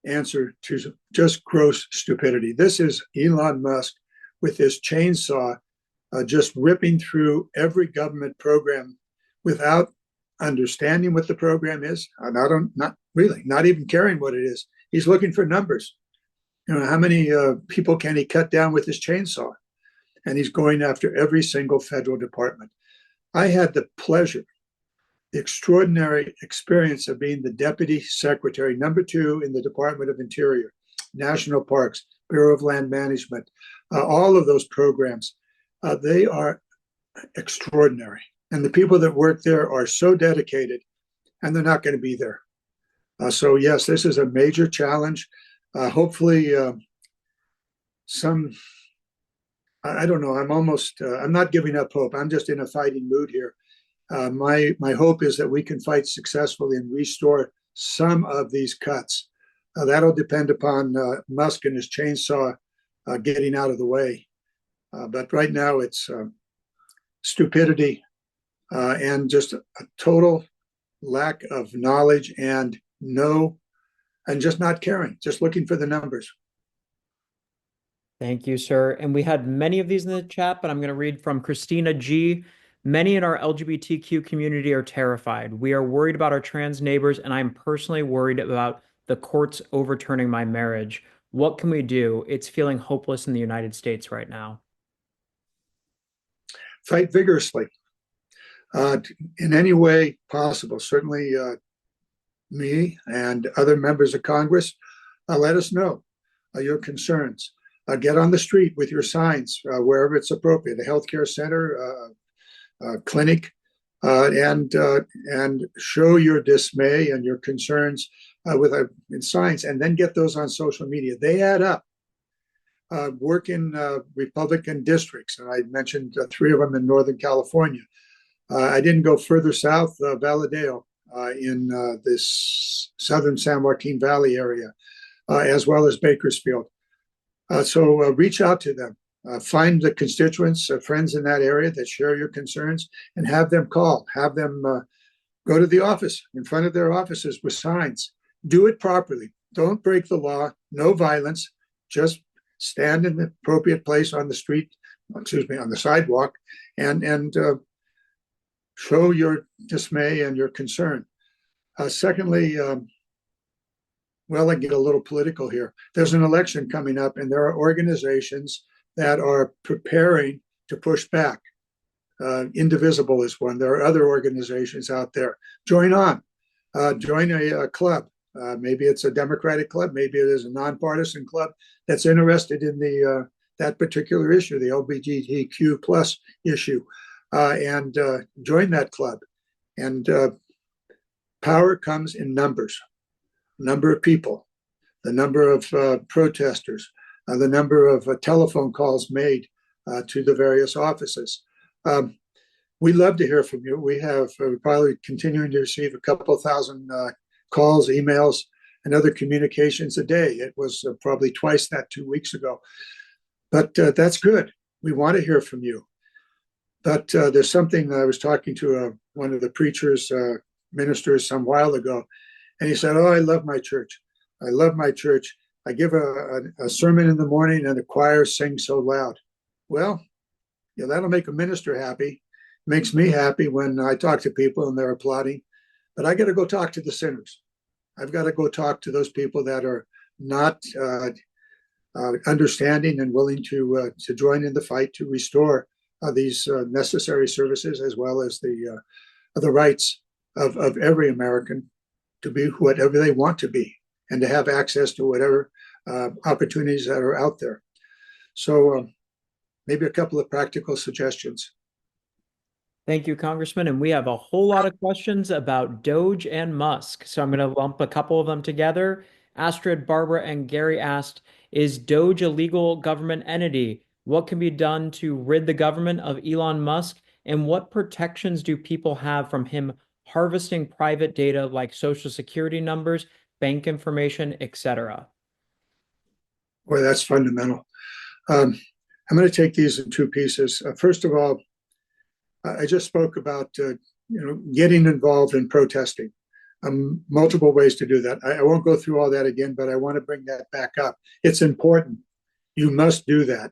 answer to just gross stupidity. This is Elon Musk with his chainsaw just ripping through every government program without understanding what the program is, not even caring what it is. He's looking for numbers. How many people can he cut down with his chainsaw? And he's going after every single federal department. I had the extraordinary experience of being the Deputy Secretary, number 2 in the Department of Interior, National Parks, Bureau of Land Management, all of those programs. They are extraordinary. And the people that work there are so dedicated, and they're not going to be there. So yes, this is a major challenge. Hopefully I don't know, I'm not giving up hope. I'm just in a fighting mood here. My hope is that we can fight successfully and restore some of these cuts. That'll depend upon Musk and his chainsaw getting out of the way. But right now it's stupidity and just a total lack of knowledge and just not caring, just looking for the numbers. Thank you, sir. And we had many of these in the chat, but I'm going to read from Christina G. Many in our LGBTQ community are terrified. We are worried about our trans neighbors, and I'm personally worried about the courts overturning my marriage. What can we do? It's feeling hopeless in the United States right now. Fight vigorously. in any way possible. Certainly, me and other members of Congress, let us know your concerns. Get on the street with your signs wherever it's appropriate, a healthcare center, clinic, and show your dismay and your concerns with in signs, and then get those on social media. They add up. Work in Republican districts, and I mentioned 3 of them in Northern California. I didn't go further south, Valadeo in this southern San Joaquin Valley area, as well as Bakersfield. So reach out to them. Find the constituents, friends in that area that share your concerns, and have them call. Have them go to the office, in front of their offices with signs. Do it properly. Don't break the law. No violence. Just stand in the appropriate place on the street, on the sidewalk, and show your dismay and your concern. Secondly, well, I get a little political here. There's an election coming up, and there are organizations that are preparing to push back. Indivisible is one. There are other organizations out there. Join on. Join a club. Maybe it's a Democratic club. Maybe it is a nonpartisan club that's interested in that particular issue, the LGBTQ plus issue, and join that club. And power comes in numbers, number of people, the number of protesters, the number of telephone calls made to the various offices. We love to hear from you. We have probably continuing to receive a couple thousand calls, emails, and other communications a day. It was probably twice that 2 weeks ago. But that's good. We want to hear from you. But there's something I was talking to one of the preachers, ministers some while ago, and he said, "Oh, I love my church. I love my church. I give a sermon in the morning and the choir sings so loud." Well, yeah, that'll make a minister happy. Makes me happy when I talk to people and they're applauding. But I got to go talk to the sinners. I've got to go talk to those people that are not understanding and willing to join in the fight to restore these necessary services, as well as the rights of every American to be whatever they want to be, and to have access to whatever opportunities that are out there. So maybe a couple of practical suggestions. Thank you, Congressman. And we have a whole lot of questions about Doge and Musk. So I'm going to lump a couple of them together. Astrid, Barbara, and Gary asked, is Doge a legal government entity? What can be done to rid the government of Elon Musk? And what protections do people have from him harvesting private data like social security numbers, bank information, etc.? Boy, that's fundamental. I'm going to take these in 2 pieces. First of all, I just spoke about getting involved in protesting. Multiple ways to do that. I won't go through all that again, but I want to bring that back up. It's important. You must do that.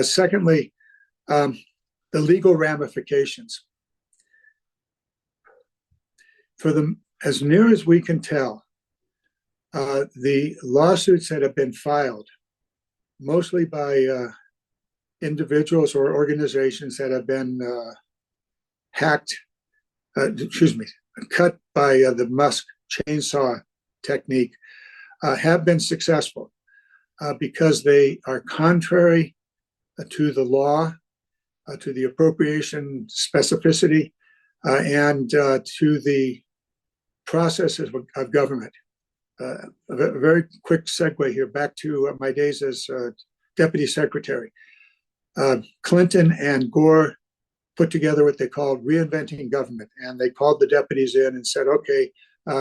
Secondly, the legal ramifications. As near as we can tell, the lawsuits that have been filed, mostly by individuals or organizations that have been cut by the Musk chainsaw technique, have been successful because they are contrary to the law, to the appropriation specificity, and to the processes of government. A very quick segue here back to my days as deputy secretary. Clinton and Gore put together what they called reinventing government, and they called the deputies in and said, okay,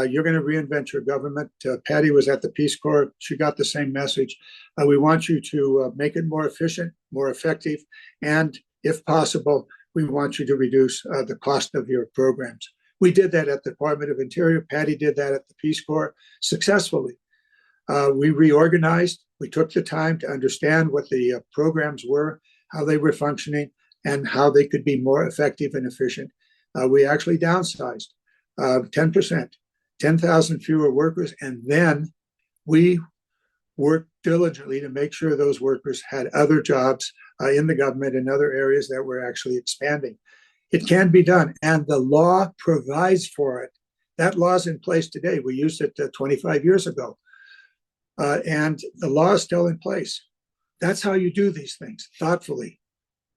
you're going to reinvent your government. Patty was at the Peace Corps. She got the same message. We want you to make it more efficient, more effective, and if possible, we want you to reduce the cost of your programs. We did that at the Department of Interior. Patty did that at the Peace Corps successfully. We reorganized. We took the time to understand what the programs were, how they were functioning, and how they could be more effective and efficient. We actually downsized 10%, 10,000 fewer workers, and then we worked diligently to make sure those workers had other jobs in the government and other areas that were actually expanding. It can be done, and the law provides for it. That law's in place today. We used it 25 years ago, and the law is still in place. That's how you do these things, thoughtfully.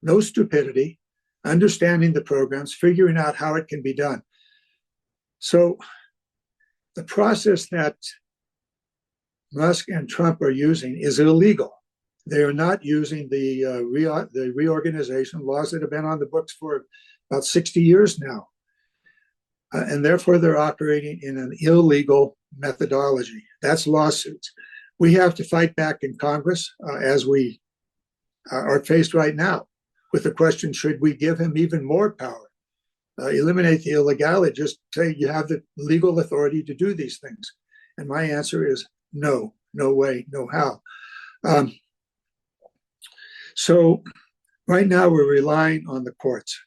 No stupidity, understanding the programs, figuring out how it can be done. So the process that Musk and Trump are using is illegal. They are not using the reorganization laws that have been on the books for about 60 years now. And therefore, they're operating in an illegal methodology. That's lawsuits. We have to fight back in Congress as we are faced right now with the question, should we give him even more power? Eliminate the illegality, just say you have the legal authority to do these things. And my answer is no, no way, no how. So right now we're relying on the courts.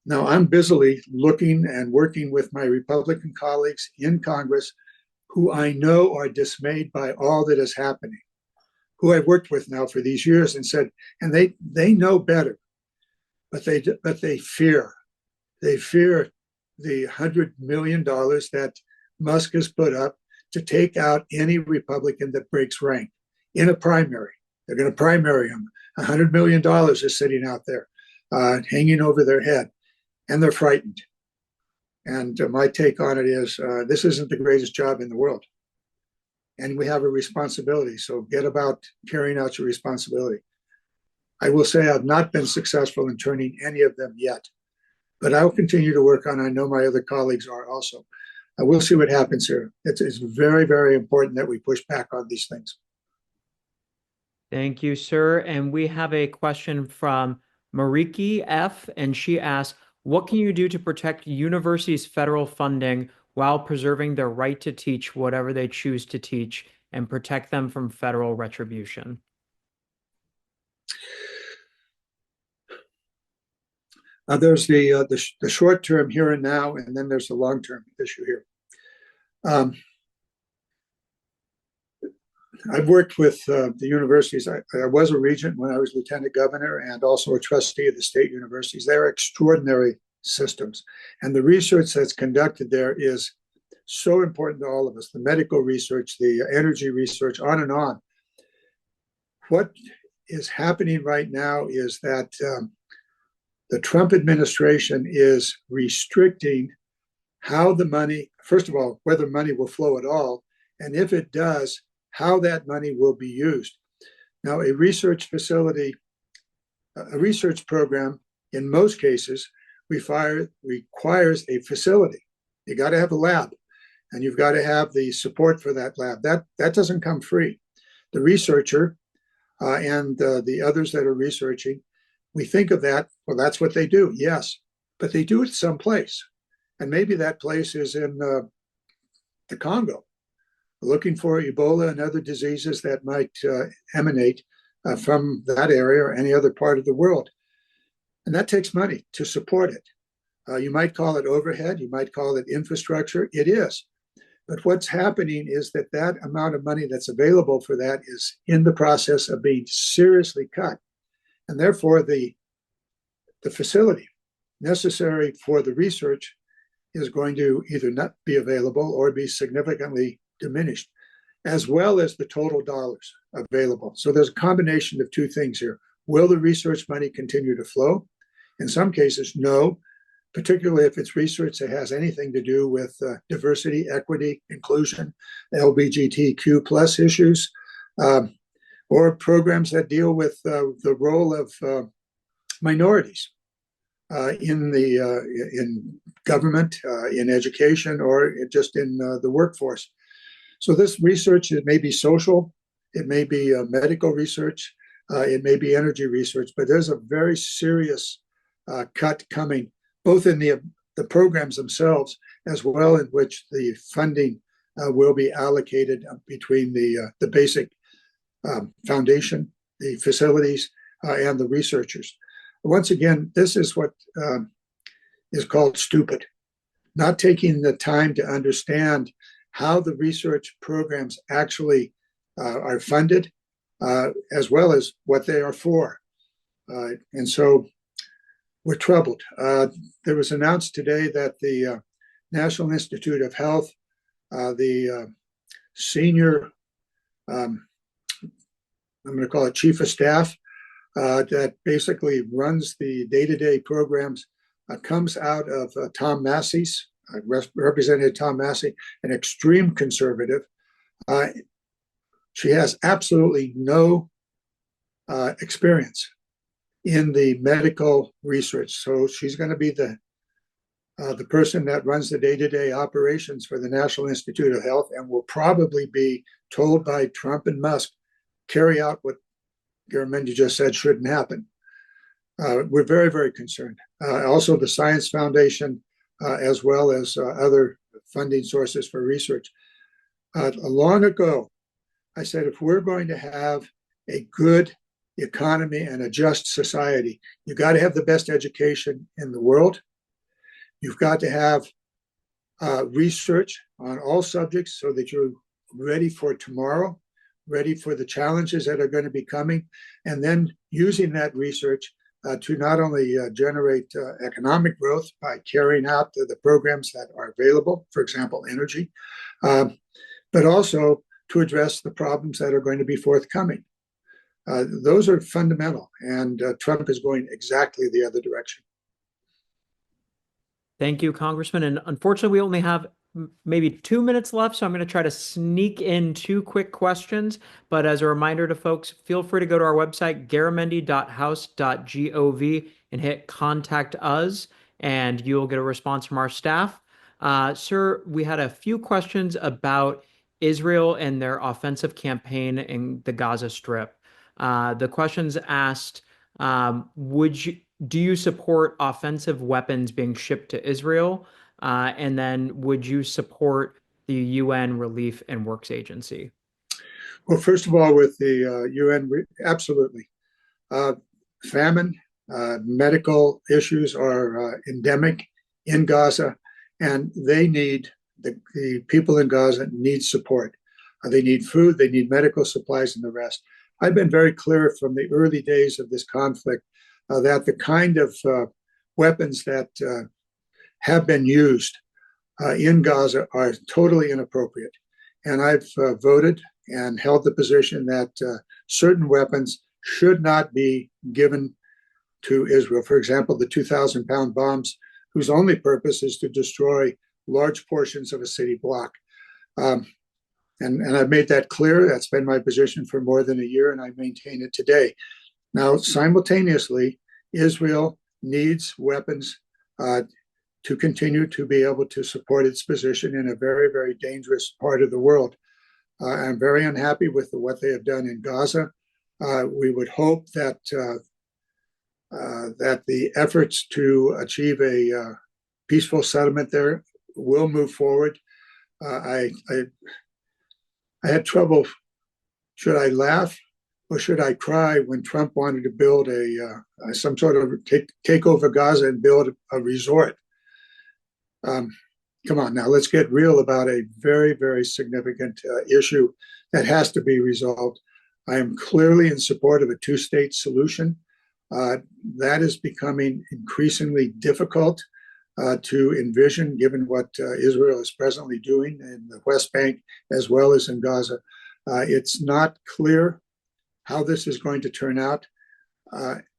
Now I'm busily looking and working with my Republican colleagues in Congress who I know are dismayed by all that is happening, who I've worked with now for these years and said, and they know better, but they fear. They fear the $100 million that Musk has put up to take out any Republican that breaks rank in a primary. They're going to primary him. $100 million is sitting out there, hanging over their head, and they're frightened. And my take on it is this isn't the greatest job in the world. And we have a responsibility. So get about carrying out your responsibility. I will say I've not been successful in turning any of them yet, but I will continue to work on it. I know my other colleagues are also. We'll see what happens here. It's very, very important that we push back on these things. Thank you, sir. And we have a question from Mariki F. And she asks, what can you do to protect universities' federal funding while preserving their right to teach whatever they choose to teach and protect them from federal retribution? There's the short term here and now, and then there's the long term issue here. I've worked with the universities. I was a regent when I was lieutenant governor and also a trustee of the state universities. They're extraordinary systems. And the research that's conducted there is so important to all of us, the medical research, the energy research, on and on. What is happening right now is that the Trump administration is restricting how the money, first of all, whether money will flow at all, and if it does, how that money will be used. Now, a research facility, a research program, in most cases, requires a facility. You got to have a lab, and you've got to have the support for that lab. That doesn't come free. The researcher and the others that are researching, we think of that, well, that's what they do, yes, but they do it someplace. And maybe that place is in the Congo, looking for Ebola and other diseases that might emanate from that area or any other part of the world. And that takes money to support it. You might call it overhead, you might call it infrastructure. It is. But what's happening is that that amount of money that's available for that is in the process of being seriously cut. And therefore, the facility necessary for the research is going to either not be available or be significantly diminished, as well as the total dollars available. So there's a combination of two things here. Will the research money continue to flow? In some cases, no, particularly if it's research that has anything to do with diversity, equity, inclusion, LGBTQ plus issues, or programs that deal with the role of minorities in government, in education, or just in the workforce. So this research, it may be social, it may be medical research, it may be energy research, but there's a very serious cut coming, both in the programs themselves, as well in which the funding will be allocated between the basic foundation, the facilities, and the researchers. Once again, this is what is called stupid, not taking the time to understand how the research programs actually are funded, as well as what they are for. And so we're troubled. There was announced today that the National Institute of Health, the senior, I'm going to call it chief of staff, that basically runs the day-to-day programs, comes out of Tom Massey's, Representative Tom Massey, an extreme conservative. She has absolutely no experience in the medical research. So she's going to be the person that runs the day-to-day operations for the National Institute of Health, and will probably be told by Trump and Musk, carry out what Garamendi just said shouldn't happen. We're very, very concerned. Also, the Science Foundation, as well as other funding sources for research. Long ago, I said, if we're going to have a good economy and a just society, you got to have the best education in the world. You've got to have research on all subjects so that you're ready for tomorrow, ready for the challenges that are going to be coming, and then using that research to not only generate economic growth by carrying out the programs that are available, for example, energy, but also to address the problems that are going to be forthcoming. Those are fundamental, and Trump is going exactly the other direction. Thank you, Congressman. And unfortunately, we only have maybe 2 minutes left, so I'm going to try to sneak in 2 quick questions. But as a reminder to folks, feel free to go to our website, garamendi.house.gov, and hit Contact Us, and you'll get a response from our staff. Sir, we had a few questions about Israel and their offensive campaign in the Gaza Strip. The questions asked, do you support offensive weapons being shipped to Israel? And then would you support the UN Relief and Works Agency? Well, first of all, with the UN, absolutely. Famine, medical issues are endemic in Gaza, and they need, the people in Gaza need support. They need food, they need medical supplies, and the rest. I've been very clear from the early days of this conflict that the kind of weapons that have been used in Gaza are totally inappropriate. And I've voted and held the position that certain weapons should not be given to Israel. For example, the 2,000-pound bombs, whose only purpose is to destroy large portions of a city block. And I've made that clear. That's been my position for more than a year, and I maintain it today. Now, simultaneously, Israel needs weapons to continue to be able to support its position in a very, very dangerous part of the world. I'm very unhappy with what they have done in Gaza. We would hope that that the efforts to achieve a peaceful settlement there will move forward. I had trouble. Should I laugh or should I cry when Trump wanted to build some sort of take over Gaza and build a resort? Come on now, let's get real about a very, very significant issue that has to be resolved. I am clearly in support of a two-state solution. That is becoming increasingly difficult to envision, given what Israel is presently doing in the West Bank as well as in Gaza. It's not clear how this is going to turn out.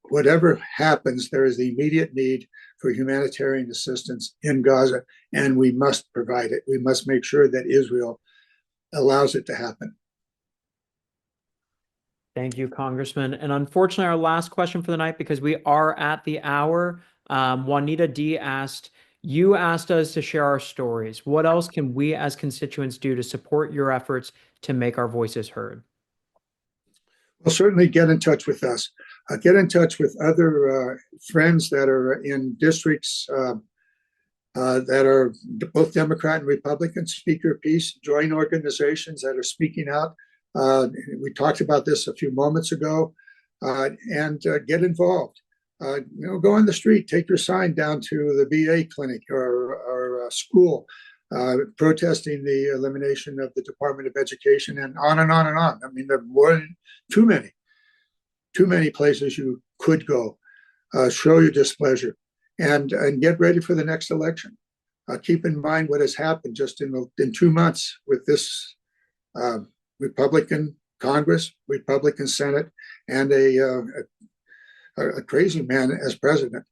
Whatever happens, there is the immediate need for humanitarian assistance in Gaza, and we must provide it. We must make sure that Israel allows it to happen. Thank you, Congressman. And unfortunately, our last question for the night, because we are at the hour, Juanita D asked, you asked us to share our stories. What else can we as constituents do to support your efforts to make our voices heard? Well, certainly get in touch with us. Get in touch with other friends that are in districts that are both Democrat and Republican. Speak your piece. Join organizations that are speaking out. We talked about this a few moments ago, and get involved. Go on the street, take your sign down to the VA clinic or school, protesting the elimination of the Department of Education, and on and on and on. I mean, there are too many places you could go. show your displeasure, and get ready for the next election. Keep in mind what has happened just in 2 months with this Republican Congress, Republican Senate, and a crazy man as president.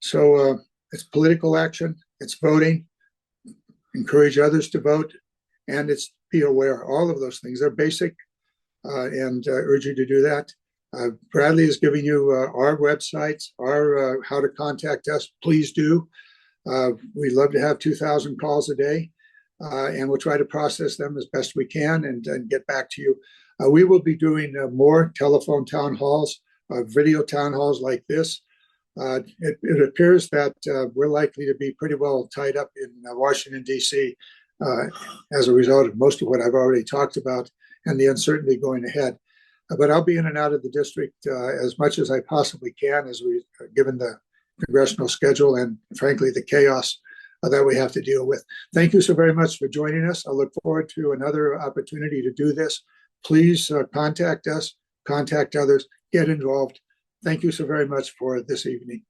So it's political action, it's voting, encourage others to vote, and it's be aware. All of those things are basic, and urge you to do that. Bradley is giving you our websites, our how to contact us. Please do. We'd love to have 2,000 calls a day, and we'll try to process them as best we can and get back to you. We will be doing more telephone town halls, video town halls like this. It appears that we're likely to be pretty well tied up in Washington, D.C. As a result of most of what I've already talked about and the uncertainty going ahead. But I'll be in and out of the district as much as I possibly can, given the congressional schedule and, frankly, the chaos that we have to deal with. Thank you so very much for joining us. I look forward to another opportunity to do this. Please contact us, contact others, get involved. Thank you so very much for this evening.